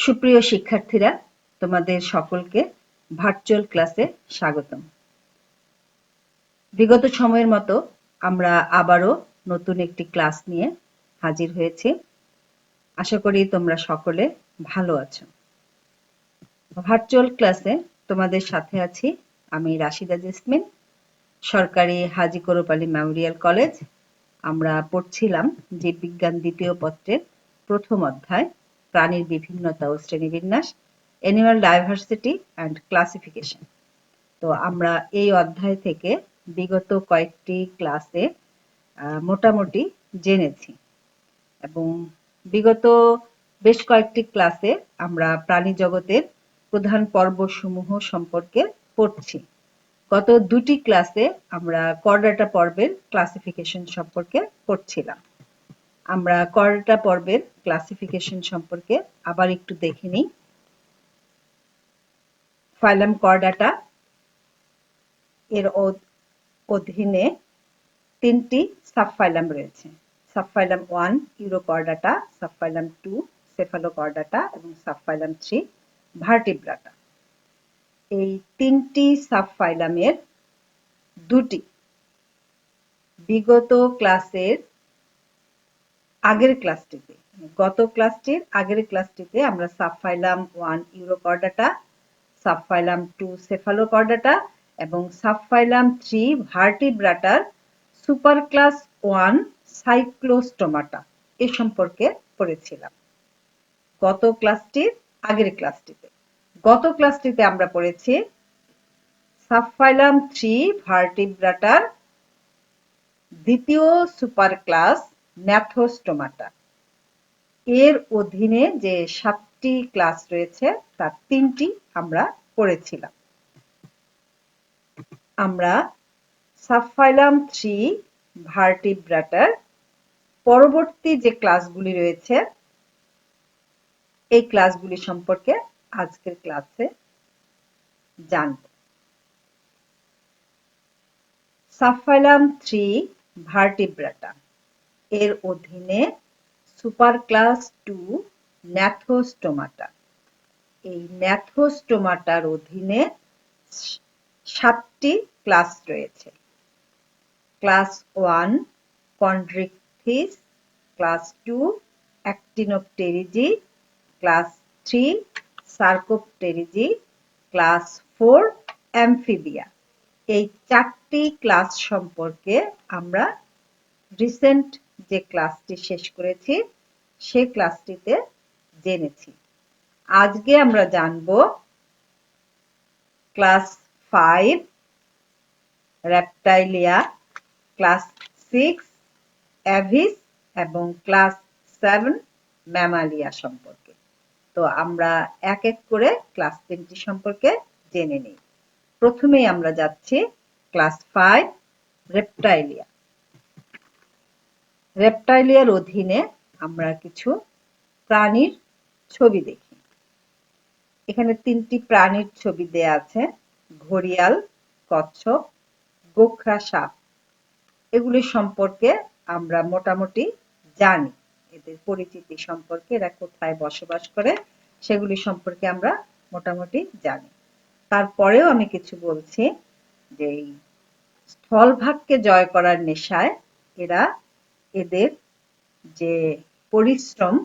সুপ্রিয় শিক্ষার্থীরা, তোমাদের সকলকে ভার্চুয়াল ক্লাসে স্বাগতম। বিগত সময়ের মতো আমরা আবারও নতুন একটি ক্লাস নিয়ে হাজির হয়েছি। আশা করি তোমরা সকলে ভালো আছো। ভার্চুয়াল ক্লাসে তোমাদের সাথে আছি আমি রাশিদা জেসমিন, সরকারি হাজী কোরব আলী মেমোরিয়াল কলেজ। আমরা পড়ছিলাম জীববিজ্ঞান দ্বিতীয় পত্রের প্রথম অধ্যায়, প্রাণীর বিভিন্নতা ও শ্রেণীবিন্যাস, অ্যানিমাল ডাইভার্সিটি অ্যান্ড ক্লাসিফিকেশন। তো আমরা এই অধ্যায় থেকে বিগত কয়েকটি ক্লাসে মোটামুটি জেনেছি এবং বিগত বেশ কয়েকটি ক্লাসে আমরা প্রাণী জগতের প্রধান পর্বসমূহ সম্পর্কে পড়ছি। গত দুটি ক্লাসে আমরা করডাটা পর্বের ক্লাসিফিকেশন সম্পর্কে পড়ছিলাম। আমরা করডাটা পর্বের ক্লাসিফিকেশন সম্পর্কে আবার একটু দেখে নিই। ফাইলাম করডাটা এর অধীনে তিনটি সাবফাইলাম রয়েছে। সাবফাইলাম 1 ইউরোকর্ডাটা, সাবফাইলাম 2 সেফালোকর্ডাটা এবং সাবফাইলাম 3 ভার্টিব্রাটা। এই তিনটি সাবফাইলামের দুটি বিগত ক্লাসের গত ক্লাসটির আগের ক্লাসটিতে আমরা সাবফাইলাম 1 ইউরোকর্ডাটা, সাবফাইলাম 2 সেফালোকর্ডাটা এবং সাবফাইলাম 3 ভার্টিব্রাটার সুপার ক্লাস 1 সাইক্লোস্টোমাটা এ সম্পর্কে পড়েছিলাম গত ক্লাসটির আগের ক্লাসটিতে। গত ক্লাসটিতে আমরা পড়েছি সাবফাইলাম 3 ভার্টিব্রাটার দ্বিতীয় সুপার ক্লাস ন্যাথোস্টোমাটা। এর অধীনে যে 7টি ক্লাস রয়েছে তার 3টি আমরা পড়েছিলাম। আমরা সাবফাইলাম 3 ভার্টিব্রাটার পরবর্তী যে ক্লাসগুলি রয়েছে এই ক্লাসগুলি সম্পর্কে আজকের ক্লাসে জানব। সাবফাইলাম 3 ভার্টিব্রাটা এর অধীনে সুপার ক্লাস 2 ন্যাথোস্টোমাটা। এই ন্যাথোস্টোমাটার অধীনে 7টি ক্লাস রয়েছে। Class 1 Chondrichthyes, class 2 Actinopterygii, class 3 Sarcopterygii, class 4 Amphibia. এই 4টি ক্লাস সম্পর্কে আমরা রিসেন্ট যে ক্লাসটি শেষ করেছি সে ক্লাসটিতে জেনেছি। আজকে আমরা জানব ক্লাস 5 রেপ্টাইলিয়া, ক্লাস 6 অ্যাভিস এবং ক্লাস 7 ম্যামালিয়া সম্পর্কে। তো আমরা এক এক করে ক্লাস 3টি সম্পর্কে জেনে নিই। প্রথমেই আমরা যাচ্ছি ক্লাস 5 রেপ্টাইলিয়া। রেপ্টাইলিয়ার অধীনে আমরা কিছু প্রাণীর ছবি দেখি। এখানে 3টি প্রাণীর ছবি দেয়া আছে: ঘড়িয়াল, কচ্ছপ, গোখরা সাপ। এগুলি সম্পর্কে আমরা মোটামুটি জানি, এদের পরিচিতি সম্পর্কে, এরা কোথায় বসবাস করে সেগুলি সম্পর্কে আমরা মোটামুটি জানি। তারপরেও আমি কিছু বলছি যে স্থলভাগকে জয় করার নেশায় এদের যে পরিশ্রম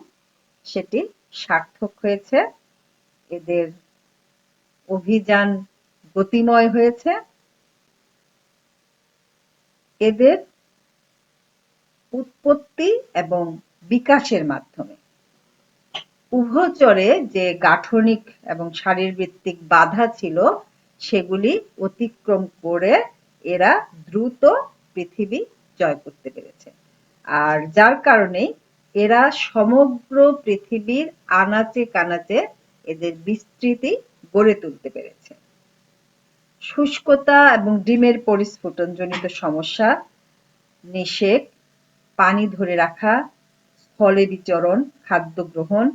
সেটি সার্থক হয়েছে, এদের অভিযান গতিময় হয়েছে, এদের উৎপত্তি এবং বিকাশের মাধ্যমে উভচরে যে গাঠনিক এবং শারীরবৃত্তিক বাধা ছিল সেগুলি অতিক্রম করে এরা দ্রুত পৃথিবী জয় করতে পেরেছে। আর যার কারণে এরা সমগ্র পৃথিবীর আনাচে কানাচে এদের বিস্তৃতি গড়ে তুলতে পেরেছে। শুষ্কতা এবং ডিমের পরিস্ফুটনজনিত সমস্যা, নিষেক, পানি ধরে রাখা, স্থলে বিচরণ, খাদ্য গ্রহণ,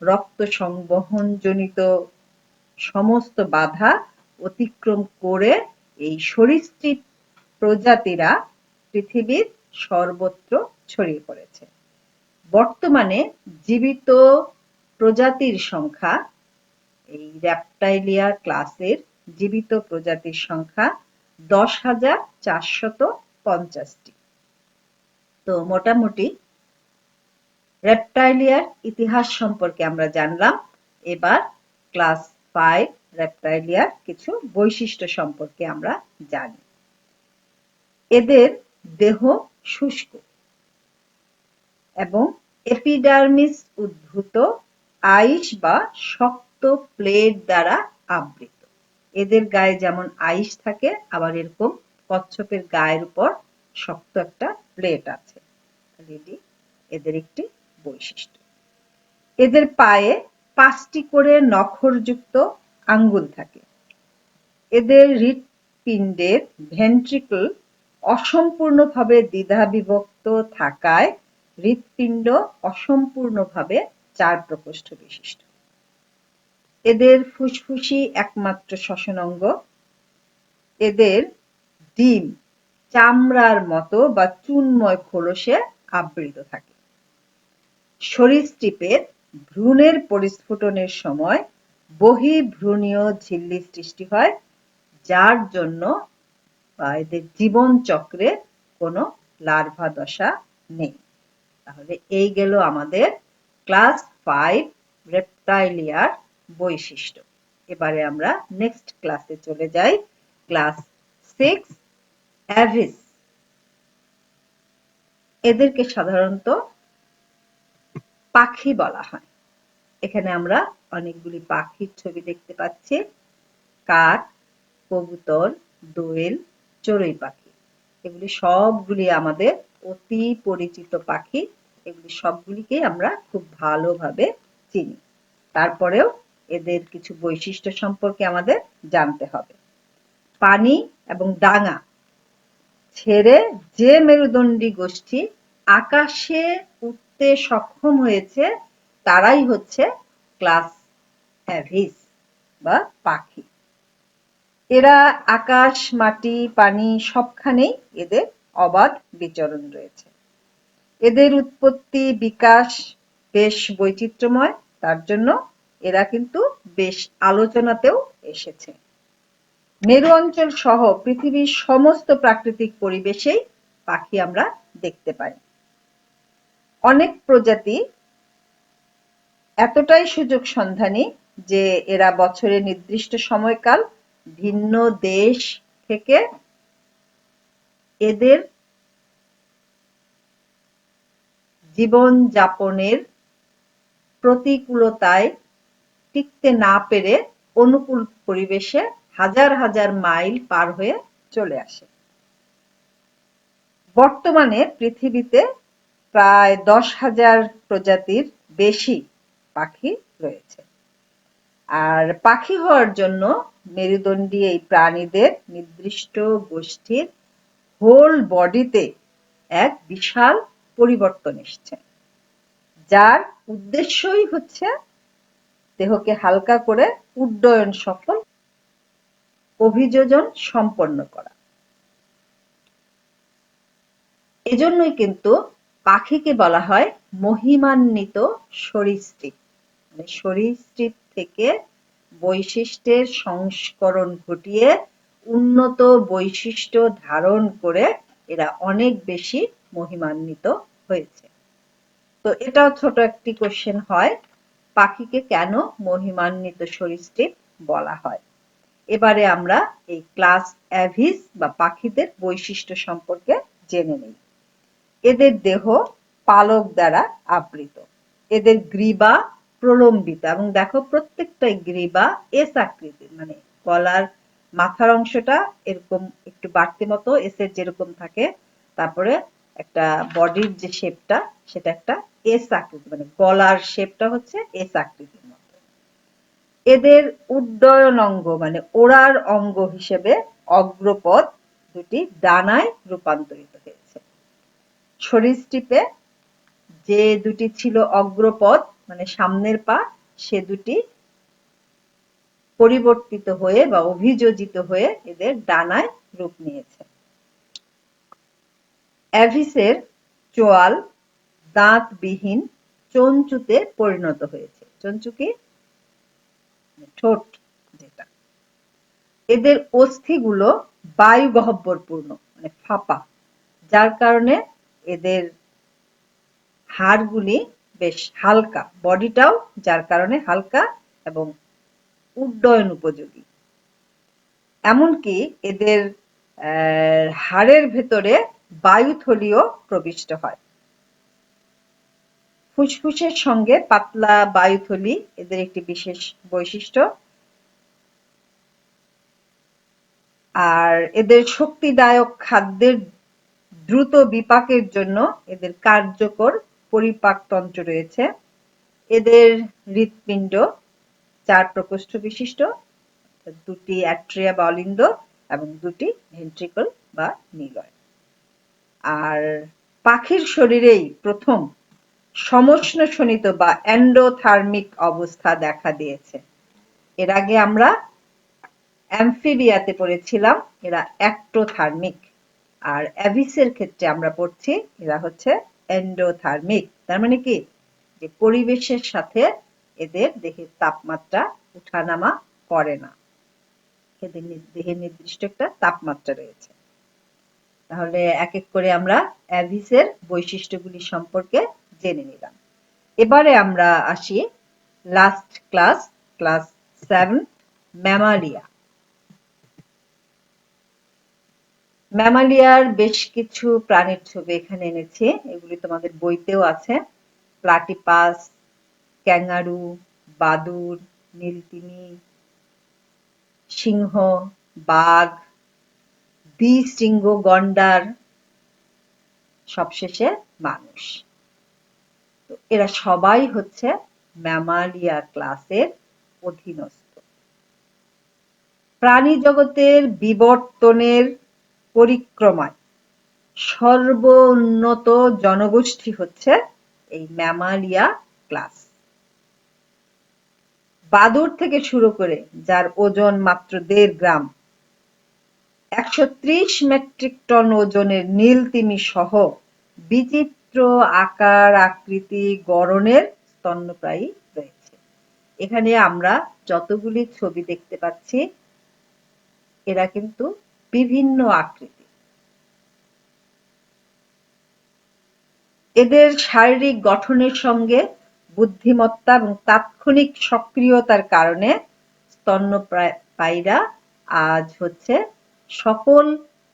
রক্ত সংবহনজনিত সমস্ত বাধা অতিক্রম করে এই সরীসৃপ প্রজাতিরা পৃথিবীর সর্বত্র ছড়িয়ে পড়েছে। বর্তমানে জীবিত প্রজাতির সংখ্যা, এই রেপ্টাইলিয়া ক্লাসের জীবিত প্রজাতির সংখ্যা 10,450টি। তো মোটামুটি রেপ্টাইলিয়ার ইতিহাস সম্পর্কে আমরা জানলাম। এবার ক্লাস 5 রেপ্টাইলিয়ার কিছু বৈশিষ্ট্য সম্পর্কে আমরা জানি। এদের দেহ শুষ্ক এবং এপিডার্মিস উদ্ভূত আইস বা শক্ত প্লেট দ্বারা আবৃত। এদের গায়ে যেমন আইস থাকে, আবার এরকম কচ্ছপের গায়ের উপর শক্ত একটা প্লেট আছে। এদের একটি বৈশিষ্ট্য। এদের পায়ে 5টি করে নখরযুক্ত আঙ্গুল থাকে। এদের হৃৎপিণ্ডের ভেন্ট্রিকল অসম্পূর্ণভাবে দ্বিধাবিভক্ত থাকায় হৃৎপিণ্ড অসম্পূর্ণভাবে 4 প্রকোষ্ঠ বিশিষ্ট। এদের ফুসফুসই একমাত্র শ্বসন অঙ্গ। এদের ডিম চামড়ার মতো বা চুনময় খোলসে আবৃত থাকে। সরীসৃপের ভ্রূণের পরিস্ফুটনের সময় বহির্ভ্রূণীয় ঝিল্লি সৃষ্টি হয়, যার জন্য এদের জীবন চক্রে কোনো লার্ভা দশা নেই। তাহলে এই গেল আমাদের ক্লাস 5 রেপ্টাইলিয়ার বৈশিষ্ট্য। এবারে আমরা নেক্সট ক্লাসে চলে যাই, ক্লাস 6 অ্যাভিস। এদেরকে সাধারণত পাখি বলা হয়। এখানে আমরা অনেকগুলি পাখির ছবি দেখতে পাচ্ছি। কাক, কবুতর, দোয়েল, চড়ুই পাখি। এগুলি সবগুলি আমাদের অতি পরিচিত পাখি। এগুলি সবগুলিকেই আমরা খুব ভালোভাবে চিনি। তারপরেও এদের কিছু বৈশিষ্ট্য সম্পর্কে আমাদের জানতে হবে। পানি এবং ডাঙা ছেড়ে যে মেরুদণ্ডী গোষ্ঠী আকাশে উঠতে সক্ষম হয়েছে তারাই হচ্ছে ক্লাস অ্যাভিস বা পাখি। এরা আকাশ, মাটি, পানি সবখানেই এদের অবাধ বিচরণ রয়েছে। এদের উৎপত্তি বিকাশ বেশ বৈচিত্র্যময়, তার জন্য এরা কিন্তু বেশ আলোচনাতেও এসেছে। মেরু অঞ্চল সহ পৃথিবীর সমস্ত প্রাকৃতিক পরিবেশেই পাখি আমরা দেখতে পাই। অনেক প্রজাতি এতটাই সুযোগ সন্ধানী যে এরা বছরের নির্দিষ্ট সময়কাল ভিন্ন দেশ থেকে এদের জীবন যাপনের প্রতিকূলতায় টিকতে না পেরে অনুকূল পরিবেশে হাজার হাজার মাইল পার হয়ে চলে আসে। বর্তমানে পৃথিবীতে প্রায় 10,000 প্রজাতির বেশি পাখি রয়েছে। আর পাখি হওয়ার জন্য মেরুদণ্ডী এই প্রাণীদের নির্দিষ্ট গোষ্ঠীর হোল বডিতে এক বিশাল পরিবর্তন এসছে, যার উদ্দেশ্যই হচ্ছে দেহকে হালকা করে উড্ডয়ন সফল অভিযোজন সম্পন্ন করা। এজন্যই কিন্তু পাখিকে বলা হয় মহিমান্বিত সরীসৃপ। মানে সরীসৃপ থেকে বৈশিষ্ট্যের সংস্করণ ঘটিয়ে উন্নত বৈশিষ্ট্য ধারণ করে এরা অনেক বেশি মহিমান্বিত হয়েছে। তো এটাও ছোট একটি কোশ্চেন হয়, পাখিকে কেন মহিমান্বিত সরীসৃপ বলা হয়। এবারে আমরা এই ক্লাস অ্যাভিস বা পাখিদের বৈশিষ্ট্য সম্পর্কে জেনে নিই। এদের দেহ পালক দ্বারা আবৃত। এদের গ্রীবা প্রলম্বিত এবং দেখো প্রত্যেকটাই গ্রীবা এস আকৃতির, মানে গলার মাথার অংশটা এরকম একটু বাড়তি মতো এসের যেরকম থাকে, তারপরে একটা বডির যে শেপটা সেটা একটা এস আকৃতি, মানে গলার শেপটা হচ্ছে এস আকৃতির মতো। এদের উড্ডয়ন অঙ্গ মানে ওড়ার অঙ্গ হিসেবে অগ্রপদ দুটি ডানায় রূপান্তরিত হয়েছে। সরীসৃপে যে দুটি ছিল অগ্রপদ মানে সামনের পা, সে দুটি পরিবর্তিত হয়ে বা অভিযোজিত হয়ে এদের ডানায় রূপ নিয়েছে। অ্যাভিসের চোয়াল দাঁতবিহীন চঞ্চুতে পরিণত হয়েছে। চঞ্চু কি? ঠোঁট যেটা। এদের অস্থিগুলো বায়ু গহ্বরপূর্ণ, মানে ফাঁপা, যার কারণে এদের হাড়গুলি বেশ হালকা, বডিটাও যার কারণে হালকা এবং উড্ডয়ন উপযোগী। এমনকি এদের হাড়ের ভেতরে বায়ুথলিও প্রবিষ্ট হয়। ফুসফুসের সঙ্গে পাতলা বায়ুথলি এদের একটি বিশেষ বৈশিষ্ট্য। আর এদের শক্তিদায়ক খাদ্যের দ্রুত বিপাকের জন্য এদের কার্যকর পরিপাকতন্ত্র রয়েছে। এদের হৃৎপিণ্ড 4 প্রকোষ্ঠ বিশিষ্ট, 2টি অ্যাট্রিয়া বা অলিন্দ এবং 2টি ভেন্ট্রিকল বা নিলয়। আর পাখির শরীরেই প্রথম সমষ্ণশোণিত বা এন্ডোথার্মিক অবস্থা দেখা দিয়েছে। এর আগে আমরা অ্যামফিবিয়াতে পড়েছিলাম এরা অ্যাক্টোথার্মিক, আর অ্যাভিসের ক্ষেত্রে আমরা পড়ছি এরা হচ্ছে এন্ডোথার্মিক। তার মানে কি, যে পরিবেশের সাথে এদের দেহের তাপমাত্রা উঠানামা করে না, এদের দেহের নির্দিষ্ট একটা তাপমাত্রা রয়েছে। তাহলে এক এক করে আমরা অ্যাভিসের বৈশিষ্ট্যগুলি সম্পর্কে জেনে নিলাম। এবারে আমরা আসি লাস্ট ক্লাস 7, ম্যামালিয়া। ম্যামালিয়ার বেশ কিছু প্রাণীর ছবি এখানে এনেছি, এগুলি তোমাদের বইতেও আছে। প্লাটিপাস, ক্যাঙ্গারু, বাদুড়, নীলতিমি, সিংহ, বাঘ, দ্বিশৃঙ্গ গন্ডার, সবশেষে মানুষ। তো এরা সবাই হচ্ছে ম্যামালিয়া ক্লাসের অধীনস্থ। প্রাণী জগতের বিবর্তনের পরিক্রমায় সর্বোন্নত জনগোষ্ঠী হচ্ছে এই ম্যামালিয়া ক্লাস। বাদুড় থেকে শুরু করে যার ওজন মাত্র 1.5 গ্রাম, 130 মেট্রিক টন ওজনের নীলতিমি সহ বিচিত্র আকার আকৃতি গড়নের স্তন্যপ্রায়ী রয়েছে। এখানে আমরা যতগুলি ছবি দেখতে পাচ্ছি এরা কিন্তু বিভিন্ন আকৃতি। এদের শারীরিক গঠনের সঙ্গে বুদ্ধিমত্তা এবং তাৎক্ষণিক সক্রিয়তার কারণে স্তন্যপায়ীরা আজ হচ্ছে সকল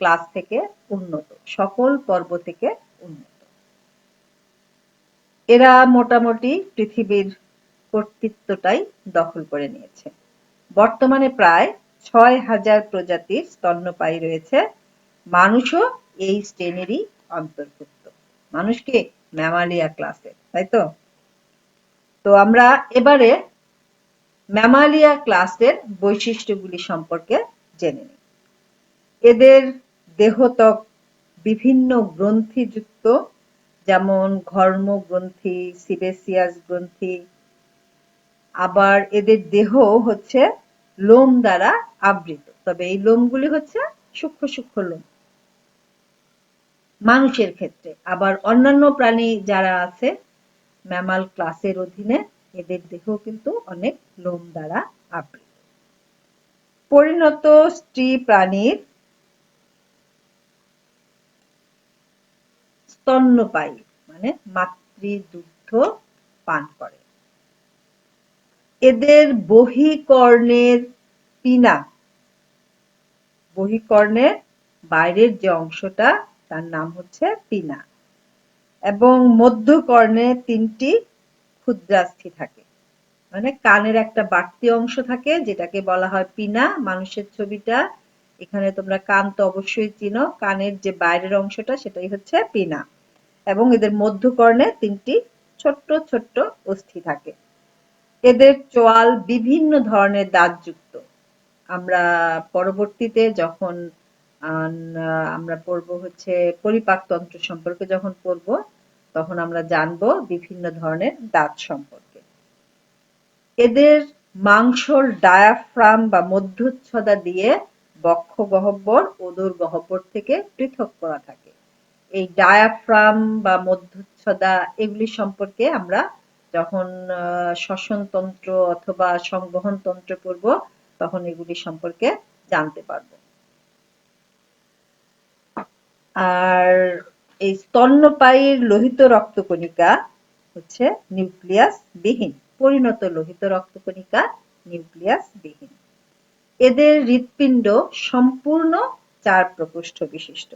ক্লাস থেকে উন্নত, সকল পর্ব থেকে উন্নত। এরা মোটামুটি পৃথিবীর কর্তৃত্বটাই দখল করে নিয়েছে। বর্তমানে প্রায় 6000 প্রজাতির স্তন্যপায়ী রয়েছে। মানুষও এই শ্রেণীরই অন্তর্ভুক্ত। মানুষকে ম্যামালিয়া ক্লাসে, তাই তো? তো আমরা এবারে ম্যামালিয়া ক্লাসের বৈশিষ্ট্যগুলি সম্পর্কে জেনে নিই। এদের দেহত্বক বিভিন্ন গ্রন্থিযুক্ত, যেমন ঘর্ম গ্রন্থি, সিবেসিয়াস গ্রন্থি। আবার এদের দেহ হচ্ছে লোম দ্বারা আবৃত, তবে এই লোমগুলি হচ্ছে সূক্ষ্ম সূক্ষ্ম লোম মানুষের ক্ষেত্রে। আবার অন্যান্য প্রাণী যারা আছে ম্যামাল ক্লাসের অধীনে, এদের দেহ কিন্তু অনেক লোম দ্বারা আবৃত। পরিণত স্ত্রী প্রাণীর স্তন্যপায়ী, মানে মাতৃদুগ্ধ পান করে। এদের বহিকর্ণের পিনা, বহিকর্ণের বাইরের যে অংশটা তার নাম হচ্ছে পিনা, এবং মধ্যকর্ণে 3টি ক্ষুদ্রাস্থি থাকে। মানে কানের একটা বাড়তি অংশ থাকে যেটাকে বলা হয় পিনা। মানুষের ছবিটা এখানে তোমরা কান তো অবশ্যই চিনো, কানের যে বাইরের অংশটা সেটাই হচ্ছে পিনা, এবং এদের মধ্যকর্ণে 3টি ছোট্ট ছোট্ট অস্থি থাকে। এদের চোয়াল বিভিন্ন ধরনের দাঁতযুক্ত। আমরা পরবর্তীতে যখন আমরা পড়বো হচ্ছে পরিপাকতন্ত্র সম্পর্কে, যখন পড়বো তখন আমরা জানবো বিভিন্ন ধরনের দাঁত সম্পর্কে। এদের মাংসল ডায়াফ্রাম বা মধ্যচ্ছদা দিয়ে বক্ষ গহ্বর, ওদর গহ্বর থেকে পৃথক করা থাকে। এই ডায়াফ্রাম বা মধ্যচ্ছদা এগুলি সম্পর্কে আমরা যখন শ্বসনতন্ত্র অথবা সংবহন তন্ত্র পড়ব তখন এগুলি সম্পর্কে জানতে পারবো। আর এই স্তন্যপায়ীর লোহিত রক্তকণিকা হচ্ছে নিউক্লিয়াস বিহীন, পরিণত লোহিত রক্তকণিকা নিউক্লিয়াস বিহীন। এদের হৃৎপিণ্ড সম্পূর্ণ 4 প্রকোষ্ঠ বিশিষ্ট।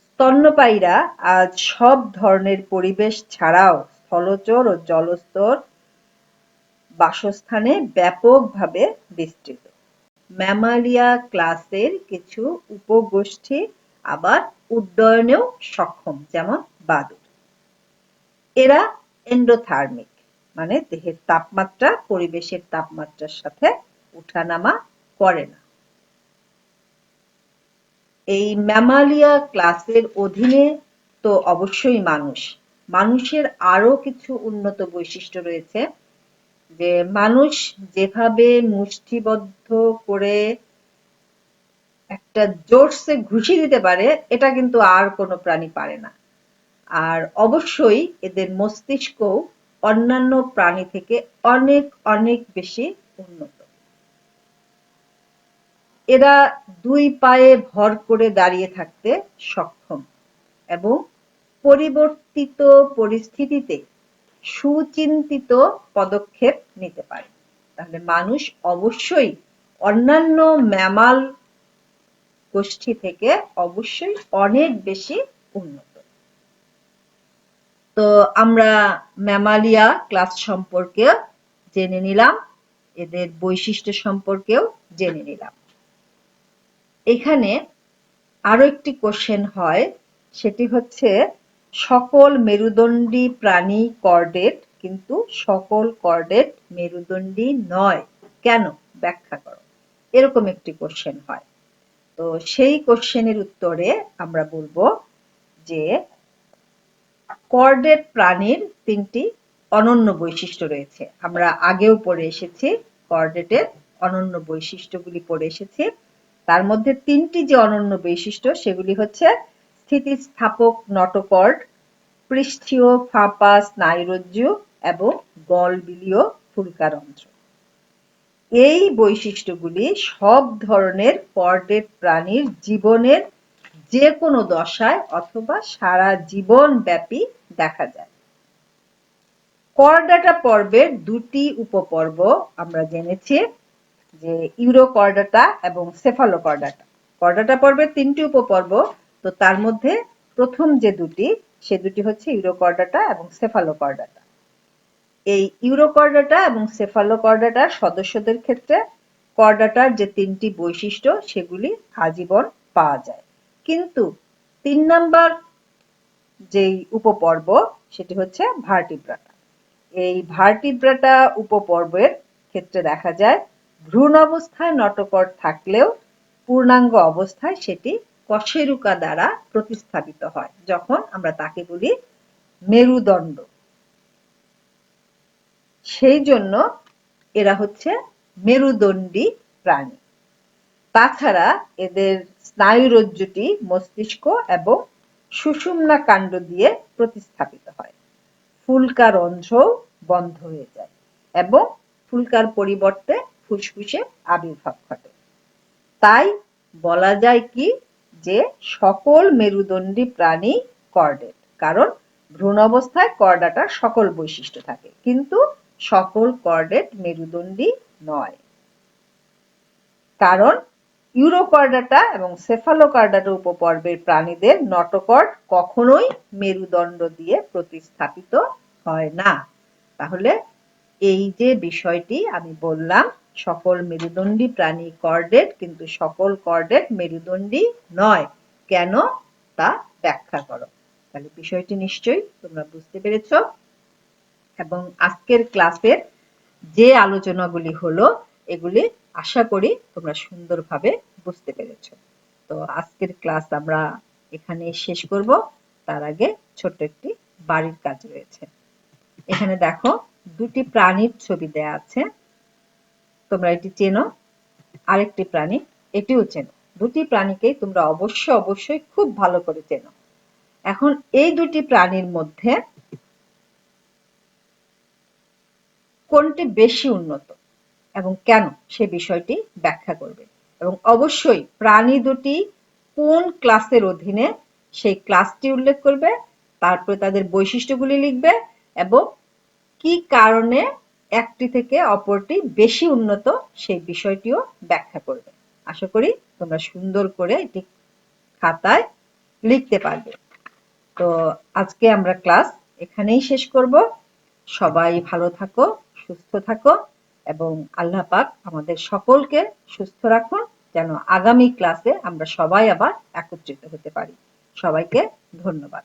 স্তন্যপায়ীরা আজ সব ধরনের পরিবেশ ছাড়াও স্থলচর ও জলস্তর বাসস্থানে ব্যাপকভাবে বিস্তৃত। ম্যামালিয়া ক্লাসের কিছু উপগোষ্ঠী আবার উড্ডয়নেও সক্ষম, যেমন বাদুড়। এরা এন্ডোথার্মিক, মানে দেহের তাপমাত্রা পরিবেশের তাপমাত্রার সাথে উঠানামা করে না। এই ম্যামালিয়া ক্লাসের অধীনে তো অবশ্যই মানুষের আরো কিছু উন্নত বৈশিষ্ট্য রয়েছে, যে মানুষ যেভাবে মুষ্টিবদ্ধ করে একটা জোরসে ঘুষি দিতে পারে, এটা কিন্তু আর কোনো প্রাণী পারে না। আর অবশ্যই এদের মস্তিষ্ক অন্যান্য প্রাণী থেকে অনেক অনেক বেশি উন্নত। এরা 2 পায়ে ভর করে দাঁড়িয়ে থাকতে সক্ষম এবং পরিবর্তিত পরিস্থিতিতে সুচিন্তিত পদক্ষেপ নিতে পারে। তাহলে মানুষ অবশ্যই অন্যান্য ম্যামাল গোষ্ঠী থেকে অবশ্যই অনেক বেশি উন্নত। তো আমরা ম্যামালিয়া ক্লাস সম্পর্কে জেনে নিলাম, এদের বৈশিষ্ট্য সম্পর্কেও জেনে নিলাম। এখানে আরো একটি কোশ্চেন হয়, সেটি হচ্ছে সকল মেরুদণ্ডী প্রাণী কর্ডেট, কিন্তু সকল কর্ডেট মেরুদণ্ডী নয়, কেন? ব্যাখ্যা করো। এরকম একটি কোশ্চেন হয়। তো সেই কোশ্চেনের উত্তরে আমরা বলবো যে কর্ডেট প্রাণীর 3টি অনন্য বৈশিষ্ট্য রয়েছে। আমরা আগেও পড়ে এসেছি, কর্ডেটের অনন্য বৈশিষ্ট্যগুলি পড়ে এসেছি। তার মধ্যে 3টি যে অনন্য বৈশিষ্ট্য সেগুলি হচ্ছে স্থিতিস্থাপক নটোকর্ড, পৃষ্ঠীয় ফাঁপা স্নায়ুরজ্জু এবং গলবিলীয় ফুলকারন্ধ্র। এই বৈশিষ্ট্যগুলি সব ধরনের কর্ডেট প্রাণীর জীবনের যে কোনো দশায় অথবা সারা জীবন ব্যাপী দেখা যায়। কর্ডাটা পর্বের 2টি উপপর্ব আমরা জেনেছি, যে ইউরোকর্ডাটা এবং সেফালোকর্ডাটা। কর্ডাটা পর্বের 3টি উপপর্ব, তো তার মধ্যে প্রথম যে দুটি, সে দুটি হচ্ছে ইউরোকর্ডাটা এবং সেফালোকর্ডাটা। এই ইউরোকর্ডাটা এবং সেফালোকর্ডাটার সদস্যদের ক্ষেত্রে কর্ডাটার যে 3টি বৈশিষ্ট্য সেগুলি আজীবন পাওয়া যায়, কিন্তু 3 নাম্বার যেই উপপর্ব সেটি হচ্ছে ভার্টিব্রাটা। এই ভার্টিব্রাটা উপপর্বের ক্ষেত্রে দেখা যায় ভ্রূণ অবস্থায় নটোকর্ড থাকলেও পূর্ণাঙ্গ অবস্থায় সেটি কশেরুকা দ্বারা প্রতিস্থাপিত হয়, যখন আমরা তাকে বলি মেরুদণ্ড। সেই জন্য এরা হচ্ছে মেরুদণ্ডী প্রাণী। তাছাড়া এদের স্নায়ুরজ্জুটি মস্তিষ্ক এবং সুষুম্না কাণ্ড দিয়ে প্রতিস্থাপিত হয়। ফুলকারন্ধ্র বন্ধ হয়ে যায় এবং ফুলকার পরিবর্তে ফুসফুসে আবির্ভাব ঘটে। তাই বলা যায় কি, যে সকল মেরুদণ্ডী প্রাণী কর্ডেট, কারণ ভ্রূণ অবস্থায় কর্ডাটার সকল বৈশিষ্ট্য থাকে, কিন্তু সকল কর্ডেট মেরুদণ্ডী নয়। কারণ ইউরোকর্ডাটা এবং সেফালোকর্ডাটা উপপর্বের প্রাণীদের নটোকর্ড কখনোই মেরুদণ্ড দিয়ে প্রতিস্থাপিত হয় না। তাহলে এই যে বিষয়টি আমি বললাম, সকল মেরুদণ্ডী প্রাণী কর্ডেট, কিন্তু সকল কর্ডেট মেরুদণ্ডী নয়, কেন তা ব্যাখ্যা করো। তাহলে বিষয়টি নিশ্চয়ই তোমরা বুঝতে পেরেছো, এবং আজকের ক্লাসের যে আলোচনাগুলি হলো এগুলি আশা করি তোমরা সুন্দরভাবে বুঝতে পেরেছো। তো আজকের ক্লাস আমরা এখানে শেষ করব। তার আগে ছোট্ট একটি বাড়ির কাজ রয়েছে। এখানে দেখো 2টি প্রাণীর ছবি দেয়া আছে, তোমরা এটি চেনো। আরেকটি প্রাণী, এটিও চেনো। 2টি প্রাণীকেই তোমরা অবশ্যই খুব ভালো করে চেনো। এখন এই 2টি প্রাণীর মধ্যে কোনটি বেশি উন্নত এবং কেন সে বিষয়টি ব্যাখ্যা করবে। এবং অবশ্যই প্রাণী দুটি কোন ক্লাসের অধীনে সেই ক্লাসটি উল্লেখ করবে, তারপরে তাদের বৈশিষ্ট্যগুলি লিখবে এবং কি কারণে একটি থেকে অপরটি বেশি উন্নত সেই বিষয়টিও ব্যাখ্যা করবে। আশা করি তোমরা সুন্দর করে এটি খাতায় লিখতে পারবে। তো আজকে আমরা ক্লাস এখানেই শেষ করব। সবাই ভালো থাকো, সুস্থ থাকো এবং আল্লাহ পাক আমাদের সকলকে সুস্থ রাখুন, যেন আগামী ক্লাসে আমরা সবাই আবার একত্রিত হতে পারি। সবাইকে ধন্যবাদ।